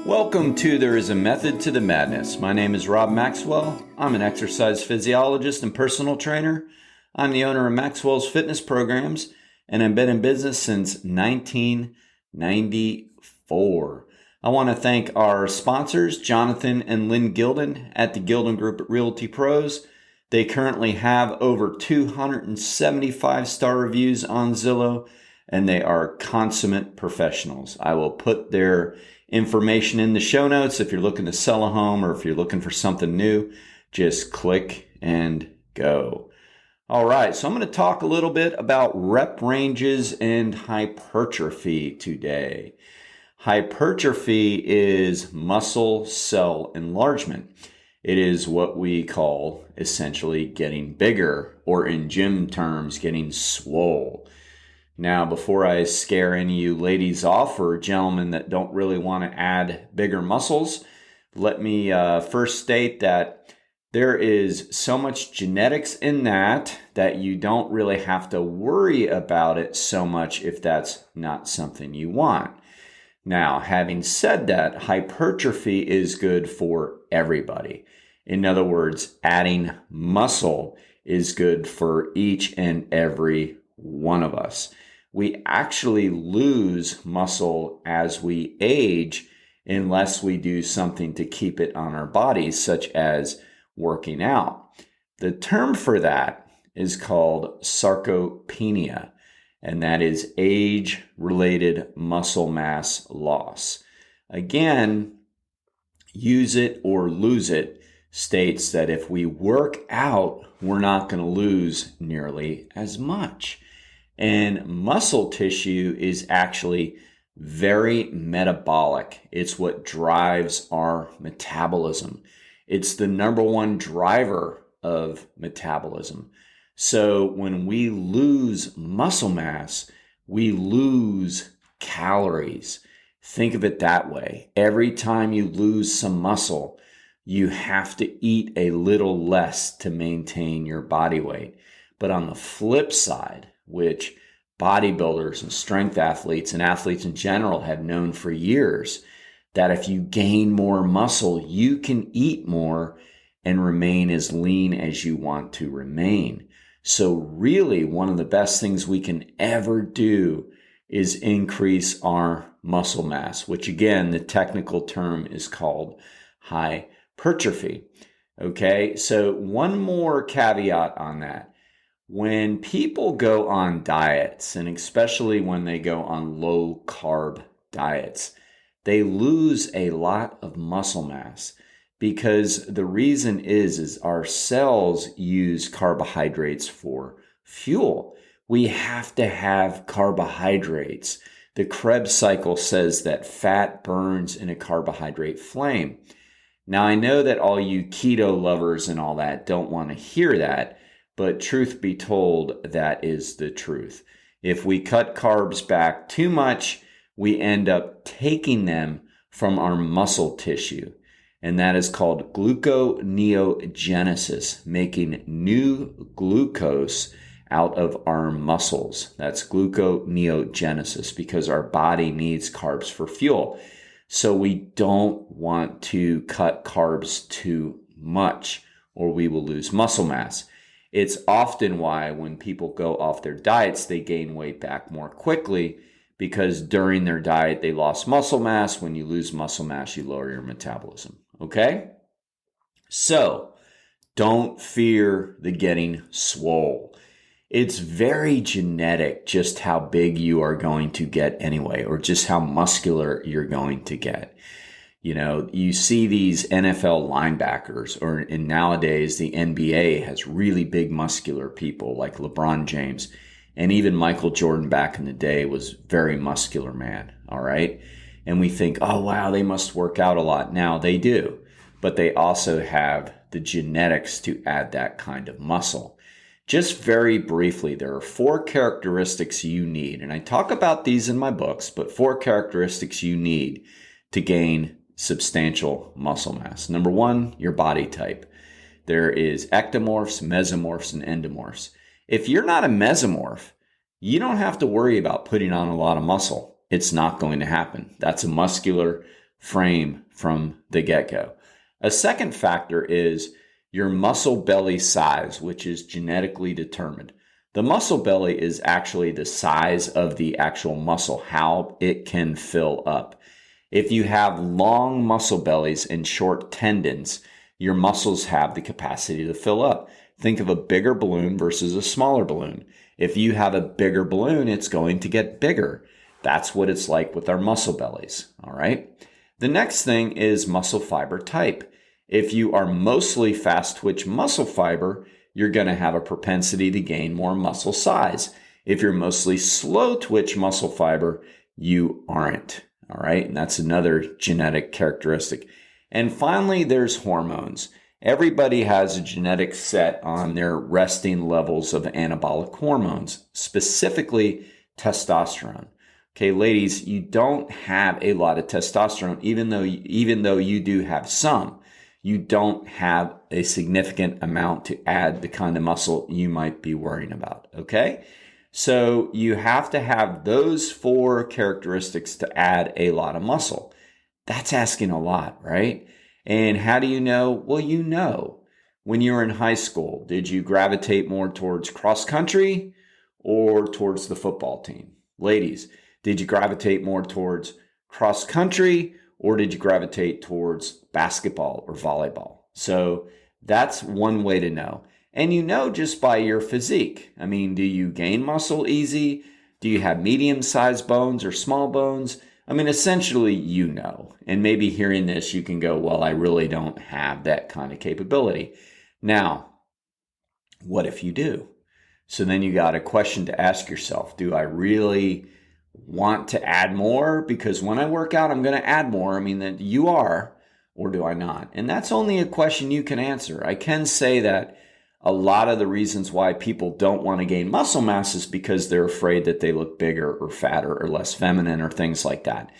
Welcome to There is a Method to the Madness. My name is Rob Maxwell. I'm an exercise physiologist and personal trainer. I'm the owner of Maxwell's Fitness Programs, and I've been in business since 1994. I want to thank our sponsors, Jonathan and Lyn Gildon at the Gildon Group at Realty Pros. They currently have over 275-star reviews on Zillow, and they are consummate professionals. I will put their information in the show notes. If you're looking to sell a home or if you're looking for something new, just click and go. All right, so I'm going to talk a little bit about rep ranges and hypertrophy today. Hypertrophy is muscle cell enlargement. It is what we call essentially getting bigger, or in gym terms, getting swole. Now, before I scare any of you ladies off or gentlemen that don't really want to add bigger muscles, let me first state that there is so much genetics in that you don't really have to worry about it so much if that's not something you want. Now, having said that, hypertrophy is good for everybody. In other words, adding muscle is good for each and every one of us. We actually lose muscle as we age unless we do something to keep it on our bodies, such as working out. The term for that is called sarcopenia, and that is age-related muscle mass loss. Again, use it or lose it states that if we work out, we're not going to lose nearly as much. And muscle tissue is actually very metabolic. It's what drives our metabolism. It's the number one driver of metabolism. So when we lose muscle mass, we lose calories. Think of it that way. Every time you lose some muscle, you have to eat a little less to maintain your body weight. But on the flip side, which bodybuilders and strength athletes and athletes in general have known for years, that if you gain more muscle, you can eat more and remain as lean as you want to remain. So really, one of the best things we can ever do is increase our muscle mass, which again, the technical term is called hypertrophy. Okay, so one more caveat on that. When people go on diets, and especially when they go on low carb diets, they lose a lot of muscle mass because the reason is our cells use carbohydrates for fuel. We have to have carbohydrates. The Krebs cycle says that fat burns in a carbohydrate flame. Now, I know that all you keto lovers and all that don't want to hear that, but truth be told, that is the truth. If we cut carbs back too much, we end up taking them from our muscle tissue. And that is called gluconeogenesis, making new glucose out of our muscles. That's gluconeogenesis because our body needs carbs for fuel. So we don't want to cut carbs too much or we will lose muscle mass. It's often why when people go off their diets, they gain weight back more quickly because during their diet, they lost muscle mass. When you lose muscle mass, you lower your metabolism. Okay? So don't fear the getting swole. It's very genetic just how big you are going to get anyway, or just how muscular you're going to get. You know, you see these NFL linebackers, and nowadays the NBA has really big muscular people like LeBron James, and even Michael Jordan back in the day was very muscular man, all right? And we think, oh, wow, they must work out a lot. Now they do, but they also have the genetics to add that kind of muscle. Just very briefly, there are 4 characteristics you need, and I talk about these in my books, but 4 characteristics you need to gain substantial muscle mass. Number 1, your body type. There is ectomorphs, mesomorphs, and endomorphs. If you're not a mesomorph, you don't have to worry about putting on a lot of muscle. It's not going to happen. That's a muscular frame from the get-go. A second factor is your muscle belly size, which is genetically determined. The muscle belly is actually the size of the actual muscle, how it can fill up. If you have long muscle bellies and short tendons, your muscles have the capacity to fill up. Think of a bigger balloon versus a smaller balloon. If you have a bigger balloon, it's going to get bigger. That's what it's like with our muscle bellies, all right? The next thing is muscle fiber type. If you are mostly fast twitch muscle fiber, you're going to have a propensity to gain more muscle size. If you're mostly slow twitch muscle fiber, you aren't, all right? And that's another genetic characteristic. And finally, there's hormones. Everybody has a genetic set on their resting levels of anabolic hormones, specifically testosterone. Okay, ladies, you don't have a lot of testosterone, even though you do have some. You don't have a significant amount to add the kind of muscle you might be worrying about, okay? So you have to have those 4 characteristics to add a lot of muscle. That's asking a lot, right? And how do you know? Well, you know. When you were in high school, did you gravitate more towards cross country or towards the football team? Ladies, did you gravitate more towards cross country or did you gravitate towards basketball or volleyball? So that's one way to know. And you know just by your physique. I mean, do you gain muscle easy? Do you have medium-sized bones or small bones? I mean, essentially, you know. And maybe hearing this, you can go, well, I really don't have that kind of capability. Now, what if you do? So then you got a question to ask yourself. Do I really want to add more? Because when I work out, I'm going to add more. I mean, that you are, or do I not? And that's only a question you can answer. I can say that a lot of the reasons why people don't want to gain muscle mass is because they're afraid that they look bigger or fatter or less feminine or things like that.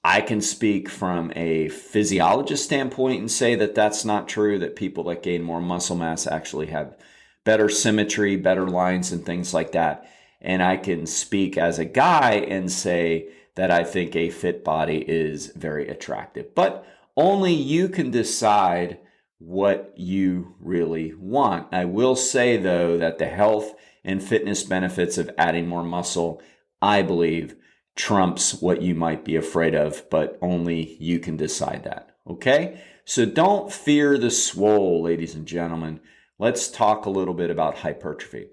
I can speak from a physiologist standpoint and say that that's not true, that people that gain more muscle mass actually have better symmetry, better lines and things like that. And I can speak as a guy and say that I think a fit body is very attractive. But only you can decide what you really want. I will say, though, that the health and fitness benefits of adding more muscle, I believe, trumps what you might be afraid of, but only you can decide that, okay? So don't fear the swole, ladies and gentlemen. Let's talk a little bit about hypertrophy.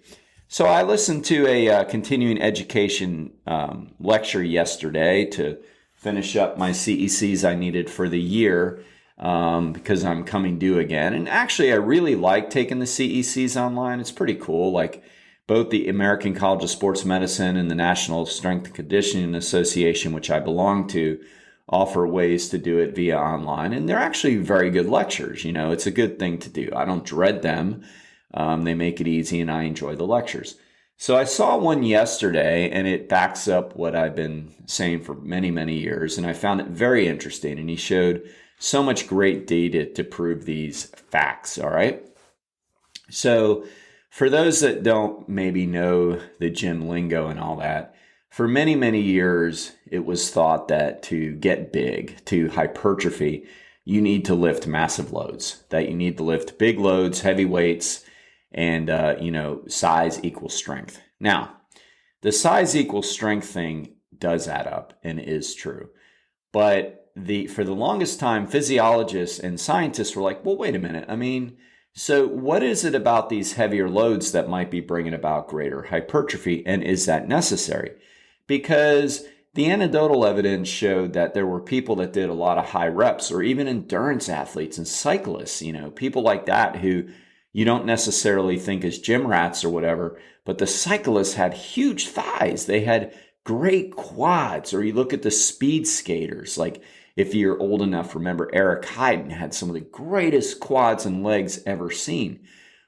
So I listened to a continuing education lecture yesterday to finish up my CECs I needed for the year because I'm coming due again. And actually, I really like taking the CECs online. It's pretty cool. Like both the American College of Sports Medicine and the National Strength and Conditioning Association, which I belong to, offer ways to do it via online. And they're actually very good lectures. You know, it's a good thing to do. I don't dread them. They make it easy and I enjoy the lectures. So I saw one yesterday and it backs up what I've been saying for many, many years. And I found it very interesting. And he showed so much great data to prove these facts. All right. So for those that don't maybe know the gym lingo and all that, for many, many years, it was thought that to get big, to hypertrophy, you need to lift massive loads, that you need to lift big loads, heavy weights, and, size equals strength. Now, the size equals strength thing does add up and is true. But for the longest time, physiologists and scientists were like, well, wait a minute. I mean, so what is it about these heavier loads that might be bringing about greater hypertrophy? And is that necessary? Because the anecdotal evidence showed that there were people that did a lot of high reps, or even endurance athletes and cyclists, people like that who you don't necessarily think as gym rats or whatever, but the cyclists had huge thighs. They had great quads. Or you look at the speed skaters, like if you're old enough, remember Eric Heiden had some of the greatest quads and legs ever seen.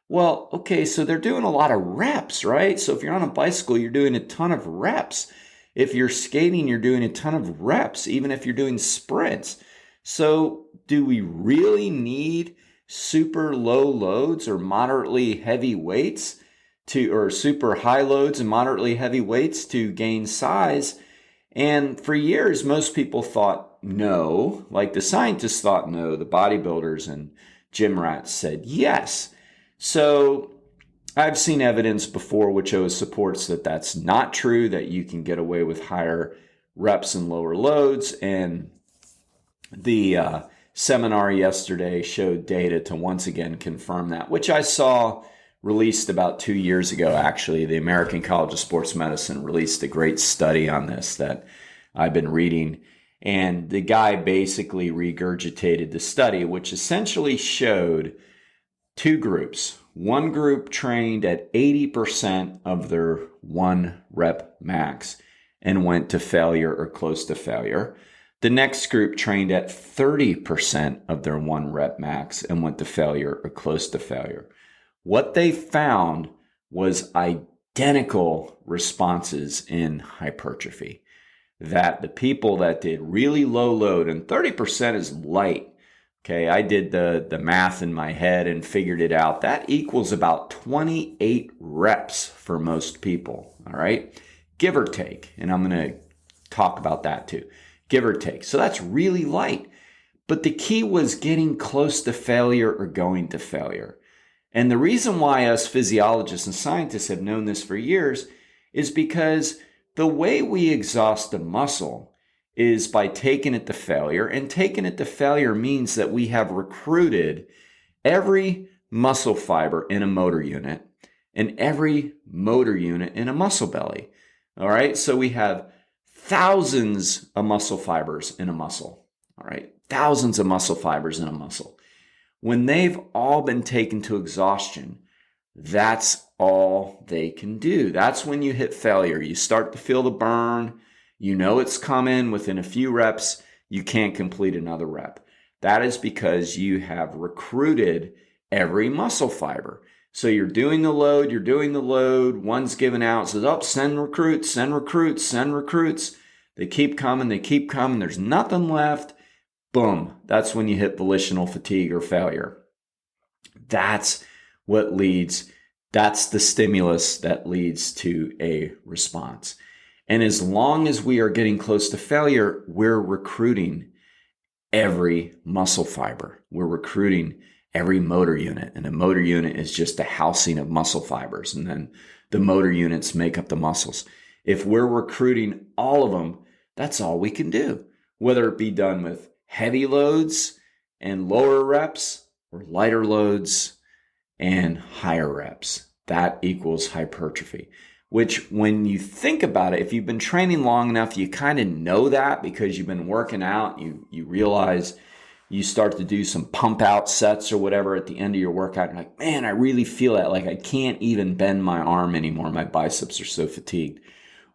Well, okay, so they're doing a lot of reps, right? So if you're on a bicycle, you're doing a ton of reps. If you're skating, you're doing a ton of reps, even if you're doing sprints. So do we really need super low loads or moderately heavy weights or super high loads and moderately heavy weights to gain size? And for years, most people thought no, like the scientists thought no, the bodybuilders and gym rats said yes. So I've seen evidence before which supports that that's not true, that you can get away with higher reps and lower loads. And the seminar yesterday showed data to once again confirm that, which I saw released about 2 years ago, actually. The American College of Sports Medicine released a great study on this that I've been reading. And the guy basically regurgitated the study, which essentially showed two groups. One group trained at 80% of their 1 rep max and went to failure or close to failure. The next group trained at 30% of their 1 rep max and went to failure or close to failure. What they found was identical responses in hypertrophy. That the people that did really low load, and 30% is light. Okay, I did the math in my head and figured it out. That equals about 28 reps for most people, all right? Give or take, and I'm going to talk about that too. Give or take. So that's really light. But the key was getting close to failure or going to failure. And the reason why us physiologists and scientists have known this for years is because the way we exhaust a muscle is by taking it to failure. And taking it to failure means that we have recruited every muscle fiber in a motor unit and every motor unit in a muscle belly. All right. So we have thousands of muscle fibers in a muscle. All right. Thousands of muscle fibers in a muscle. When they've all been taken to exhaustion, that's all they can do. That's when you hit failure. You start to feel the burn. You know it's coming. Within a few reps, you can't complete another rep. That is because you have recruited every muscle fiber. So you're doing the load, one's given out, says, oh, send recruits. They keep coming, there's nothing left. Boom, that's when you hit volitional fatigue or failure. That's the stimulus that leads to a response. And as long as we are getting close to failure, we're recruiting every muscle fiber. We're recruiting every motor unit. And a motor unit is just a housing of muscle fibers. And then the motor units make up the muscles. If we're recruiting all of them, that's all we can do. Whether it be done with heavy loads and lower reps or lighter loads and higher reps. That equals hypertrophy. Which, when you think about it, if you've been training long enough, you kind of know that because you've been working out. You realize you start to do some pump out sets or whatever at the end of your workout. You're like, man, I really feel that. Like I can't even bend my arm anymore. My biceps are so fatigued.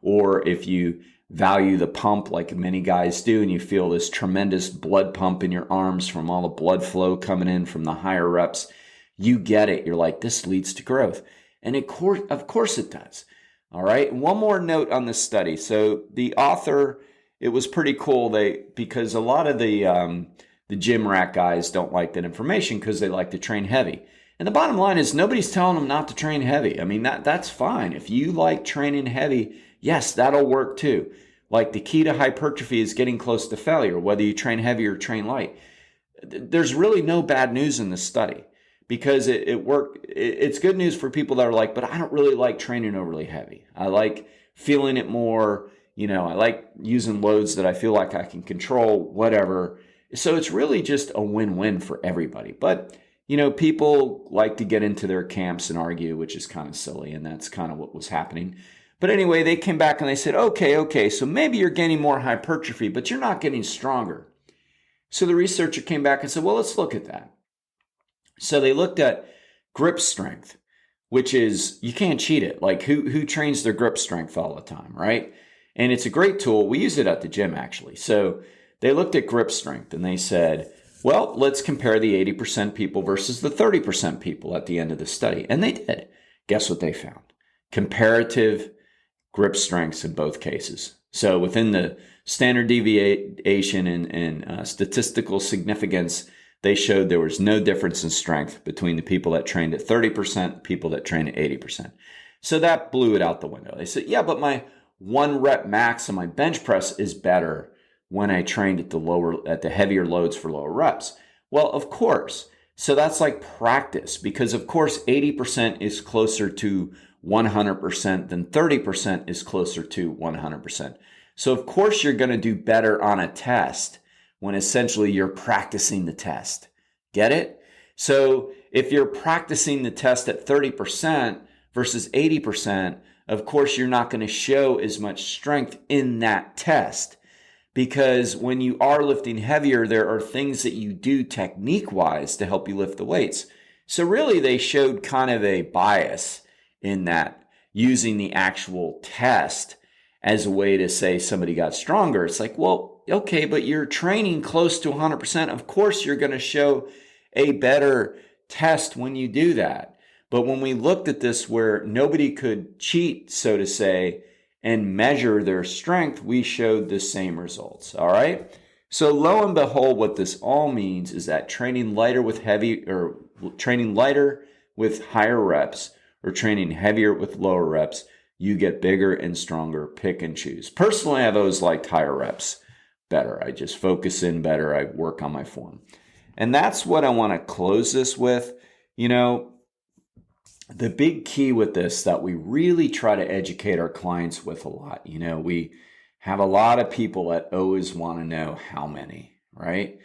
Or if you value the pump like many guys do and you feel this tremendous blood pump in your arms from all the blood flow coming in from the higher reps, you get it. You're like, this leads to growth. And of course it does. All right. One more note on this study. So the author, it was pretty cool. Because a lot of the gym rat guys don't like that information because they like to train heavy. And the bottom line is nobody's telling them not to train heavy. I mean, that's fine. If you like training heavy, yes, that'll work too. Like the key to hypertrophy is getting close to failure, whether you train heavy or train light. There's really no bad news in this study. Because it worked. It's good news for people that are like, but I don't really like training overly heavy. I like feeling it more. I like using loads that I feel like I can control, whatever. So it's really just a win-win for everybody. But, people like to get into their camps and argue, which is kind of silly. And that's kind of what was happening. But anyway, they came back and they said, okay, so maybe you're gaining more hypertrophy, but you're not getting stronger. So the researcher came back and said, well, let's look at that. So they looked at grip strength, which is, you can't cheat it. Like who trains their grip strength all the time, right? And it's a great tool. We use it at the gym, actually. So they looked at grip strength and they said, well, let's compare the 80% people versus the 30% people at the end of the study. And they did. Guess what they found? Comparative grip strengths in both cases. So within the standard deviation and statistical significance, they showed there was no difference in strength between the people that trained at 30%, the people that trained at 80%. So that blew it out the window. They said, yeah, but my 1 rep max on my bench press is better when I trained at the heavier loads for lower reps? Well, of course. So that's like practice, because of course 80% is closer to 100% than 30% is closer to 100%. So of course you're going to do better on a test when essentially you're practicing the test. Get it? So if you're practicing the test at 30% versus 80%, of course you're not going to show as much strength in that test, because when you are lifting heavier, there are things that you do technique-wise to help you lift the weights. So really they showed kind of a bias in that, using the actual test as a way to say somebody got stronger. It's like, well, okay, but you're training close to 100%. Of course, you're going to show a better test when you do that. But when we looked at this where nobody could cheat, so to say, and measure their strength, we showed the same results. All right. So lo and behold, what this all means is that training lighter with higher reps, or training heavier with lower reps, you get bigger and stronger. Pick and choose. Personally, I've always liked higher reps better. I just focus in better. I work on my form. And that's what I want to close this with. The big key with this that we really try to educate our clients with a lot, we have a lot of people that always want to know how many, right?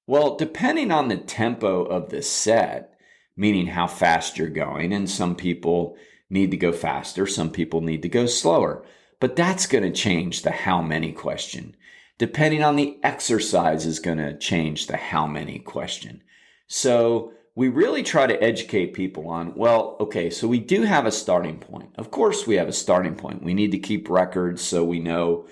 Well, depending on the tempo of the set, meaning how fast you're going, and some people need to go faster, some people need to go slower, but that's going to change the how many question. Depending on the exercise is going to change the how many question. So we really try to educate people on, well, okay, so we do have a starting point. Of course we have a starting point. We need to keep records so we know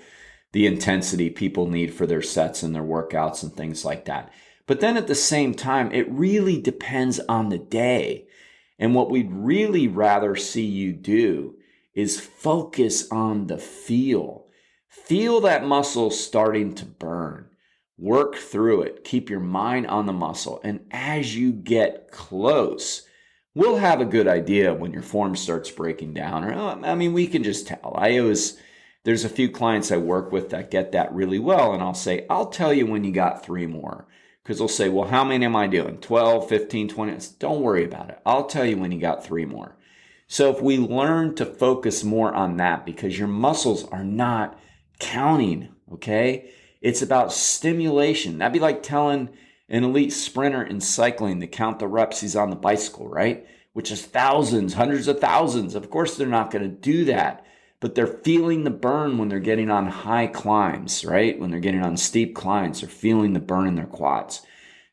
the intensity people need for their sets and their workouts and things like that. But then at the same time, it really depends on the day. And what we'd really rather see you do is focus on the feel. Feel that muscle starting to burn. Work through it. Keep your mind on the muscle. And as you get close, we'll have a good idea when your form starts breaking down. Or, we can just tell. There's a few clients I work with that get that really well. And I'll say, I'll tell you when you got 3 more. Because they'll say, well, how many am I doing? 12, 15, 20? Don't worry about it. I'll tell you when you got 3 more. So if we learn to focus more on that, because your muscles are not counting, okay? It's about stimulation. That'd be like telling an elite sprinter in cycling to count the reps he's on the bicycle, right? Which is thousands, hundreds of thousands. Of course, they're not going to do that. But they're feeling the burn when they're getting on high climbs, right? When they're getting on steep climbs, they're feeling the burn in their quads.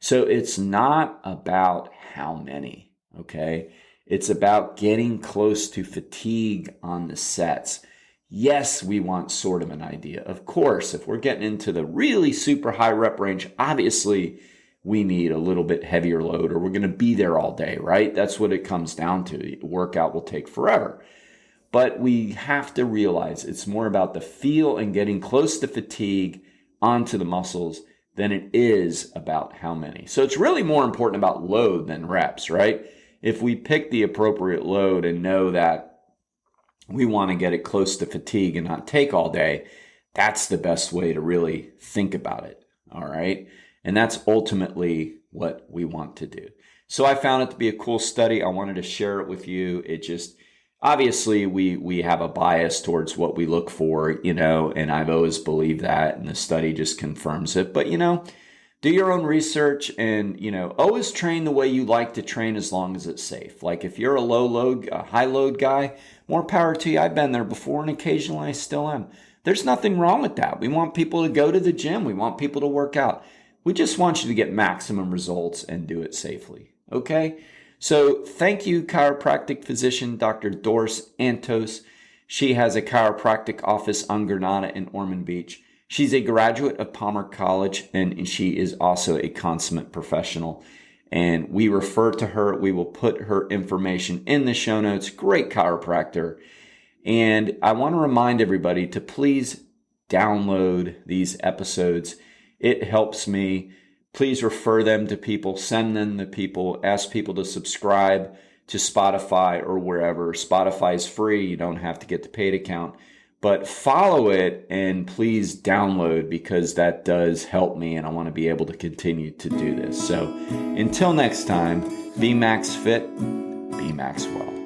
So it's not about how many, okay? It's about getting close to fatigue on the sets. Yes, we want sort of an idea. Of course, if we're getting into the really super high rep range, obviously we need a little bit heavier load or we're going to be there all day, right? That's what it comes down to. The workout will take forever. But we have to realize it's more about the feel and getting close to fatigue onto the muscles than it is about how many. So it's really more important about load than reps, right? If we pick the appropriate load and know that we want to get it close to fatigue and not take all day, that's the best way to really think about it, all right? And that's ultimately what we want to do. So I found it to be a cool study. I wanted to share it with you. Obviously, we have a bias towards what we look for, and I've always believed that, and the study just confirms it. But, do your own research and, always train the way you like to train as long as it's safe. Like if you're a high load guy, more power to you. I've been there before and occasionally I still am. There's nothing wrong with that. We want people to go to the gym. We want people to work out. We just want you to get maximum results and do it safely. Okay? So thank you, chiropractic physician, Dr. Doris Antos. She has a chiropractic office on Granada in Ormond Beach. She's a graduate of Palmer College, and she is also a consummate professional. And we refer to her. We will put her information in the show notes. Great chiropractor. And I want to remind everybody to please download these episodes. It helps me. Please refer them to people, send them to people, ask people to subscribe to Spotify or wherever. Spotify is free. You don't have to get the paid account. but follow it and please download, because that does help me and I want to be able to continue to do this. So until next time, be max fit, be max well.